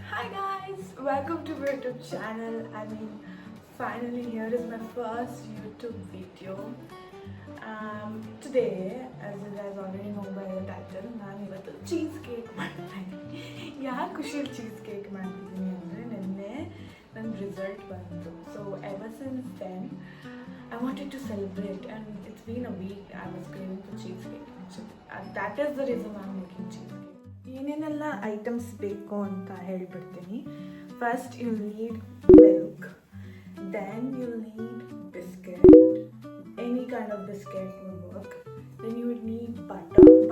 Hi guys, welcome to my YouTube channel. Finally here is my first YouTube video. Today, as you guys already know by the title, ನಾನು ಇವತ್ತು cheese cake ಮಾಡ್ತಾ ಇದ್ದೀನಿ. ಯಾಕೆ ಖುಷಿಯಲ್ಲಿ cheese cake ಮಾಡ್ತಿದ್ದೀನಿ ಅಂದರೆ ನಿನ್ನೆ ನನ್ನ ರಿಸಲ್ಟ್ ಬಂತು. So ever since then I wanted to celebrate and it's been a week I was craving for cheesecake actually. And that is the reason I'm making cheesecake. ಏನೇನೆಲ್ಲ ಐಟಮ್ಸ್ ಬೇಕು ಅಂತ ಹೇಳ್ಬಿಡ್ತೀನಿ. First you need milk, then you need biscuit, any kind of biscuit will work. Then you will need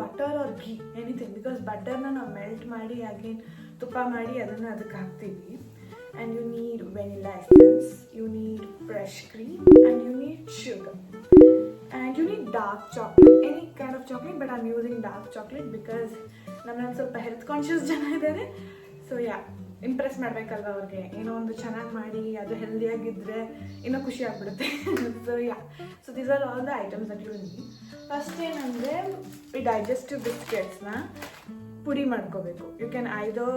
butter or ghee, anything, because ಬಟರ್ನ ನಾವು melt ಮಾಡಿ again ತುಪ್ಪ ಮಾಡಿ ಅದನ್ನು ಅದಕ್ಕೆ ಹಾಕ್ತೀವಿ. And you need vanilla essence, you need fresh cream, and you need sugar, and you need dark chocolate, any kind of chocolate, but I'm using dark chocolate because ನಮ್ಮಲ್ಲಿ ಸ್ವಲ್ಪ ಹೆಲ್ತ್ ಕಾನ್ಷಿಯಸ್ ಜನ ಇದ್ದಾರೆ. So Impress ಮಾಡಬೇಕಲ್ವ ಅವ್ರಿಗೆ, ಏನೋ ಒಂದು ಚೆನ್ನಾಗಿ ಮಾಡಿ ಅದು ಹೆಲ್ದಿಯಾಗಿದ್ದರೆ ಇನ್ನೂ ಖುಷಿ ಆಗ್ಬಿಡುತ್ತೆ. So these are all the items that you need. First ಏನಂದರೆ ಈ ಡೈಜೆಸ್ಟಿವ್ ಬಿಸ್ಕೆಟ್ಸ್ನ ಪುಡಿ ಮಾಡ್ಕೋಬೇಕು. ಯು ಕ್ಯಾನ್ ಐದರ್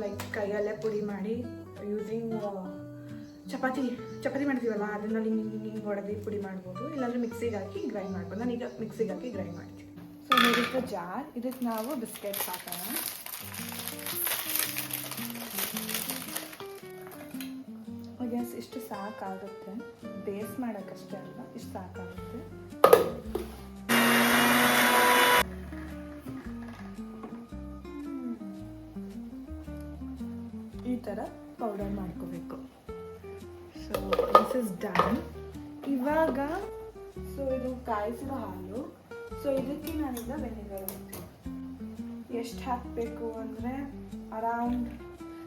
ಲೈಕ್ ಕೈಯಲ್ಲೇ ಪುಡಿ ಮಾಡಿ ಯೂಸಿಂಗ್ ಚಪಾತಿ ಮಾಡ್ತೀವಲ್ಲ ಅದನ್ನಲ್ಲಿ ಹಿಂಗೆ ಹೊಡೆದು ಪುಡಿ ಮಾಡ್ಬೋದು, ಇಲ್ಲಾಂದರೆ ಮಿಕ್ಸಿಗೆ ಹಾಕಿ ಗ್ರೈಂಡ್ ಮಾಡ್ಬೋದು. ನಾನೀಗ ಮಿಕ್ಸಿಗೆ ಹಾಕಿ ಗ್ರೈಂಡ್ ಮಾಡ್ತೀನಿ. ಸೊ ಇದಕ್ಕೆ ಜಾರ್, ಇದಕ್ಕೆ ನಾವು ಬಿಸ್ಕೆಟ್ಸ್ ಹಾಕೋಣ. ಗ್ಯಾಸ್ ಇಷ್ಟು ಸಾಕಾಗುತ್ತೆ, ಬೇಸ್ ಮಾಡೋಕ್ಕಷ್ಟೇ ಅಲ್ಲ, ಇಷ್ಟು ಸಾಕಾಗುತ್ತೆ. ಈ ಥರ ಪೌಡರ್ ಮಾಡ್ಕೋಬೇಕು. So this is done. ಇವಾಗ ಇದು ಕಾಯಿಸಿರೋ ಹಾಲು. ಸೊ ಇದಕ್ಕೆ ನಾನೀಗ ವೆನಿಗರ್ ಹಾಕ್ತೀನಿ. ಎಷ್ಟು ಹಾಕಬೇಕು ಅಂದರೆ ಅರೌಂಡ್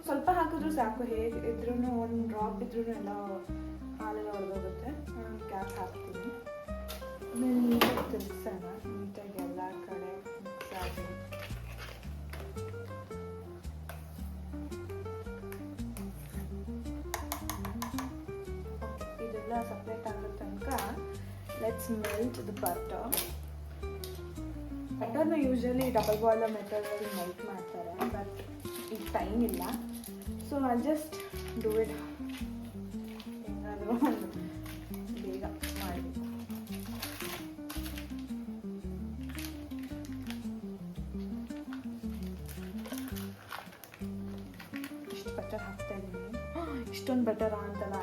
ಸ್ವಲ್ಪ ಹಾಕಿದ್ರೂ ಸಾಕು, ಹೇಗೆ ಇದ್ರೂ ಒಂದು ಡ್ರಾಪ್ ಇದ್ರೂ ಎಲ್ಲ ಹಾಲೆಲ್ಲ ಹೊಡೆದೋಗುತ್ತೆ. ನಾನು ಕ್ಯಾಪ್ ಹಾಕ್ತೀನಿ. ಆಮೇಲೆ ನೀಟಾಗಿ ತಿರ್ಗಿಸೋಣ, ನೀಟಾಗಿ ಎಲ್ಲ ಕಡೆ ಮಿಕ್ಸ್ ಆಗಿ. ಇದೆಲ್ಲ ಸಪ್ರೇಟ್ ಆಗೋ ತನಕ ಲೆಟ್ಸ್ ಮೆಲ್ಟ್ ದ ಬಟರ್. ಬಟರ್ನ ಯೂಶಲಿ ಡಬಲ್ ಬಾಯ್ಲರ್ ಮೆಥಡಲ್ಲಿ ಮೆಲ್ಟ್ ಮಾಡ್ತಾರೆ, ಬಟ್ ಈಗ ಟೈಮ್ ಇಲ್ಲ. So I just do it ಹೆಂಗಾದರೂ ಬೇಗ ಮಾಡಬೇಕು. ಇಷ್ಟು ಬಟರ್ ಹಾಕ್ತಾ ಇದ್ದೀನಿ. ಇಷ್ಟೊಂದು ಬಟರ್ ಅಂತಲ್ಲ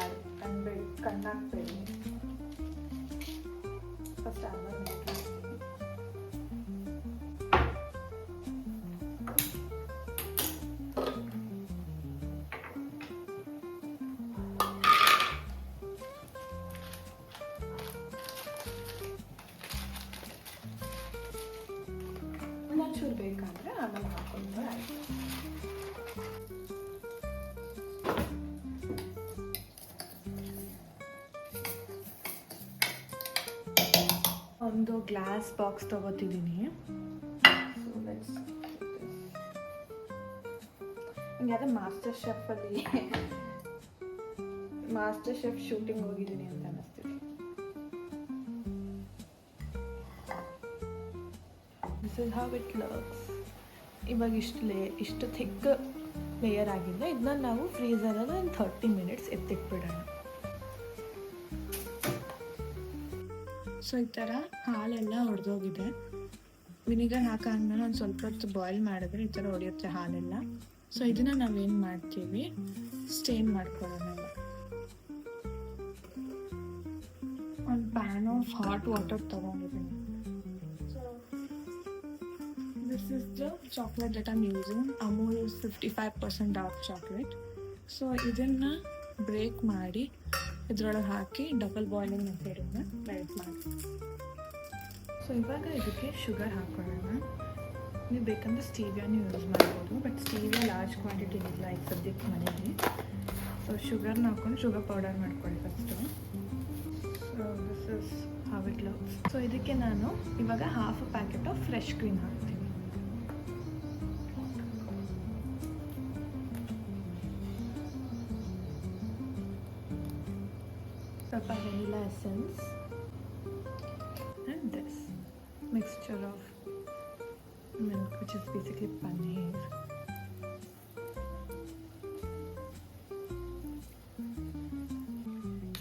ಅನ್ಬೇಡಿ, ಕಣ್ಣಾಕ್ಬೇಡಿ. ಫಸ್ಟ್ ಆಮೇಲೆ ಒಂಚೂರು ಬೇಕಾದರೆ ಆಮೇಲೆ ಹಾಕೊಂಡ್ರೆ ಆಯಿತು. ಒಂದು ಗ್ಲಾಸ್ ಬಾಕ್ಸ್ ತೊಗೋತಿದ್ದೀನಿ. ಯಾವುದೇ ಮಾಸ್ಟರ್ ಶೆಫ್ ಶೂಟಿಂಗ್ ಹೋಗಿದ್ದೀನಿ ಅಂತ ಅನ್ನಿಸ್ತಿದೆ. This is how it looks. ಇವಾಗ ಇಷ್ಟು ಥಿಕ್ ಲೇಯರ್ ಆಗಿದೆ. ಇದನ್ನ ನಾವು ಫ್ರೀಝರಲ್ಲಿ ಒಂದು 30 ಮಿನಿಟ್ಸ್ ಎತ್ತಿಟ್ಬಿಡೋಣ. ಸೊ ಈ ಥರ ಹಾಲೆಲ್ಲ ಹೊಡೆದೋಗಿದೆ. ವಿನಿಗರ್ ಹಾಕಾದ್ಮೇಲೆ ಒಂದು ಸ್ವಲ್ಪ ಹೊತ್ತು ಬಾಯ್ಲ್ ಮಾಡಿದ್ರೆ ಈ ಥರ ಹೊಡೆಯುತ್ತೆ ಹಾಲೆಲ್ಲ. ಸೊ ಇದನ್ನು ನಾವೇನು ಮಾಡ್ತೀವಿ, ಸ್ಟೇನ್ ಮಾಡ್ಕೊಳ್ಳೋಣ. ಒಂದು ಪ್ಯಾನ್ ಆಫ್ ಹಾಟ್ ವಾಟರ್ ತೊಗೊಂಡಿದ್ದೀನಿ. So this is the chocolate that I'm using, Amul 55% dark chocolate. So ಇದನ್ನು ಬ್ರೇಕ್ ಮಾಡಿ ಇದರೊಳಗೆ ಹಾಕಿ ಡಬಲ್ ಬಾಯ್ಲಿಂಗ್ ಮೆಥಡನ್ನು ಮೆಲ್ಟ್ ಮಾಡಿ. ಸೊ ಇವಾಗ ಇದಕ್ಕೆ ಶುಗರ್ ಹಾಕೊಳ್ಳೋಣ. ನೀವು ಬೇಕಂದ್ರೆ ಸ್ಟೀವಿಯಾನು ಯೂಸ್ ಮಾಡ್ಬೋದು, ಬಟ್ ಸ್ಟೀವಿಯಾ ಲಾರ್ಜ್ ಕ್ವಾಂಟಿಟಿ ಇಲ್ಲ ಈಗ ಸದ್ಯಕ್ಕೆ ಮನೆಯಲ್ಲಿ. ಸೊ ಶುಗರ್ನ ಹಾಕ್ಕೊಂಡು ಶುಗರ್ ಪೌಡರ್ ಮಾಡ್ಕೊಳ್ಳಿ first. So this is how it looks. So ಇದಕ್ಕೆ ನಾನು ಇವಾಗ half packet of fresh cream ಹಾಕ್ತೀನಿ. ಸ್ವಲ್ಪ vanilla essence and this mixture of milk, which is basically paneer.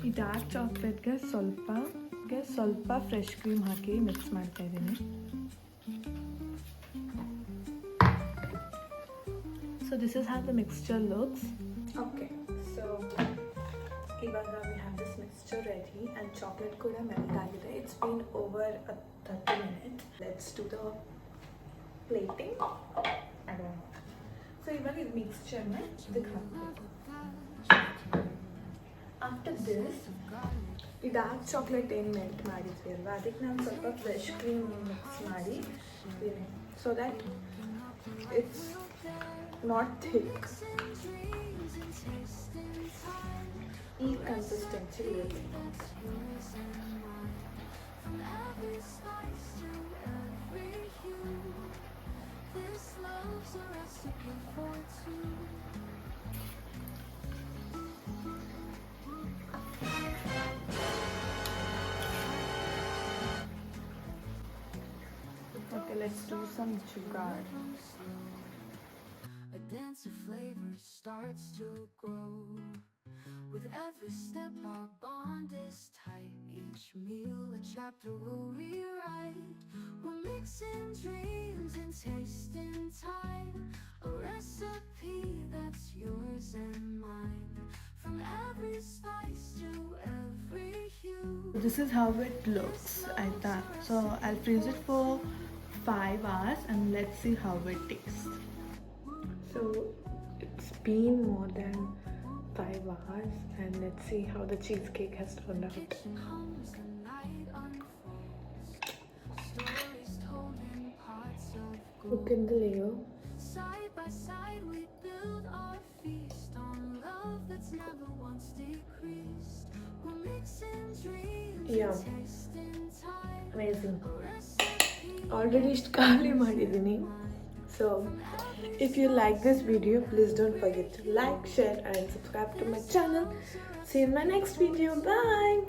ಈ ಡಾರ್ಕ್ ಚಾಕ್ಲೇಟ್ಗೆ ಸ್ವಲ್ಪ ಫ್ರೆಶ್ ಕ್ರೀಮ್ ಹಾಕಿ ಮಿಕ್ಸ್ ಮಾಡ್ತಾ ಇದ್ದೀನಿ. So this is have the mixture looks. Okay, so ಇವಾಗ we have this mixture ready and chocolate ಕೂಡ melt ಆಗಿದೆ. It's been over 30 minutes. Let's do the plating. So ಇವಾಗ ಇದು ಮಿಕ್ಸ್ಚರ್ನ ಇದಕ್ಕೆ ಹಾಕಬೇಕು. ಆಫ್ಟರ್ ದಿಸ್ ಈ ಡಾರ್ಕ್ ಚಾಕ್ಲೇಟ್ ಏನು ಮೆಲ್ಟ್ ಮಾಡಿದ್ವಿ ಅಲ್ವಾ, ಅದಕ್ಕೆ ನಾನು ಸ್ವಲ್ಪ ಫ್ರೆಶ್ ಕ್ರೀಮ್ ಮಿಕ್ಸ್ ಮಾಡಿ, so that it's not thick. ಈ ಕನ್ಸಿಸ್ಟೆನ್ಸಿ ಇರುತ್ತೆ. Okay, let's do some sugar. A dance of flavor starts to grow. With every step our bond is tight. Each meal a chapter we'll rewrite. We're mixing dreams and tasting time. A recipe that's yours and mine. From every spice to every hue. This is how it looks. So I'll freeze it for 5 hours and let's see how it tastes. So it's been more than 5 hours and let's see how the cheesecake has turned out. Look in the layer. Side by side we build our feast on love that's never once decreased. We're mixing dreams Yeah. and tasting time. Amazing. A recipe Already ಇಷ್ಟು ಖಾಲಿ ಮಾಡಿದ್ದೀನಿ. So if you like this video, please don't forget to like, share and subscribe to my channel. See you in my next video. Bye.